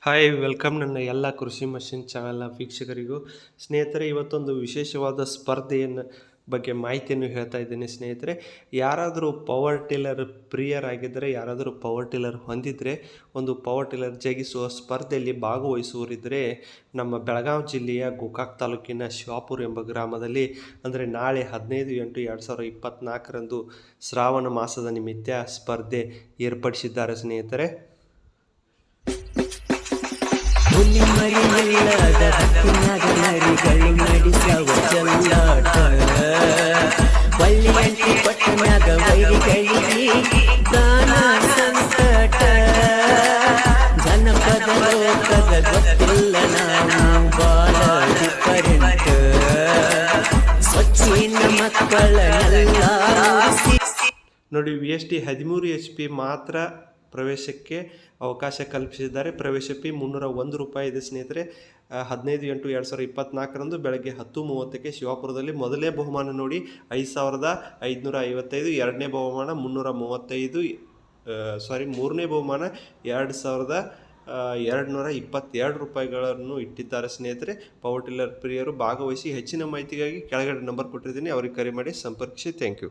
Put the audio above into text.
Hi welcome ನನ್ನ ಎಲ್ಲ ಕೃಷಿ ಮಷಿನ್ ಚಾನಲ್ನ ವೀಕ್ಷಕರಿಗೂ. ಸ್ನೇಹಿತರೆ, ಇವತ್ತೊಂದು ವಿಶೇಷವಾದ ಸ್ಪರ್ಧೆಯನ್ನು ಬಗ್ಗೆ ಮಾಹಿತಿಯನ್ನು ಹೇಳ್ತಾ ಇದ್ದೀನಿ. ಸ್ನೇಹಿತರೆ, ಯಾರಾದರೂ ಪವರ್ ಟಿಲ್ಲರ್ ಪ್ರಿಯರಾಗಿದ್ದರೆ, ಯಾರಾದರೂ ಪವರ್ ಟಿಲ್ಲರ್ ಹೊಂದಿದರೆ, ಒಂದು ಪವರ್ ಟಿಲ್ಲರ್ ಜಗಿಸುವ ಸ್ಪರ್ಧೆಯಲ್ಲಿ ಭಾಗವಹಿಸುವರಿದ್ದರೆ ನಮ್ಮ ಬೆಳಗಾವಿ ಜಿಲ್ಲೆಯ ಗೋಕಾಕ್ ತಾಲೂಕಿನ ಶಿವಾಪುರ ಎಂಬ ಗ್ರಾಮದಲ್ಲಿ ಅಂದರೆ ನಾಳೆ 15/8/2024 ಶ್ರಾವಣ ಮಾಸದ ನಿಮಿತ್ತ ಸ್ಪರ್ಧೆ ಏರ್ಪಡಿಸಿದ್ದಾರೆ. ಸ್ನೇಹಿತರೆ, ಹುಲಿ ಮರಿಯಿಲ್ಲದ ಹತ್ತಿನಾಗ ನರಿಗಳು ನಡೆಸವ ಜಲ್ಲಾಟ ಒಳ್ಳೆಯಂಟಿ ಪಟ್ಟಣಾಗ ವೈರಿಗಳಿಗೆ ದಾನ ಸಂಕಟ ಜನಪದ ಲೋಕದ ಗೊತ್ತಿಲ್ಲ ನಾವು ಬಾಳ ಡಿಫರೆಂಟ್ ಸ್ವಚ್ಛಿನ ಮಕ್ಕಳನ್ನೆಲ್ಲ ನೋಡಿ, VST 13 HP ಮಾತ್ರ ಪ್ರವೇಶಕ್ಕೆ ಅವಕಾಶ ಕಲ್ಪಿಸಿದ್ದಾರೆ. ಪ್ರವೇಶ ಫೀ 301 ರೂಪಾಯಿ ಇದೆ. ಸ್ನೇಹಿತರೆ, 15/8/2024 ಬೆಳಗ್ಗೆ 10:30ಕ್ಕೆ ಶಿವಾಪುರದಲ್ಲಿ ಮೊದಲನೇ ಬಹುಮಾನ ನೋಡಿ 5,555, ಎರಡನೇ ಬಹುಮಾನ 335, ಮೂರನೇ ಬಹುಮಾನ 2,222 ರೂಪಾಯಿಗಳನ್ನು ಇಟ್ಟಿದ್ದಾರೆ. ಸ್ನೇಹಿತರೆ, ಪವರ್ ಟಿಲ್ಲರ್ ಪ್ರಿಯರು ಭಾಗವಹಿಸಿ. ಹೆಚ್ಚಿನ ಮಾಹಿತಿಗಾಗಿ ಕೆಳಗಡೆ ನಂಬರ್ ಕೊಟ್ಟಿದ್ದೀನಿ, ಅವರಿಗೆ ಕರೆ ಮಾಡಿ ಸಂಪರ್ಕಿಸಿ. Thank you.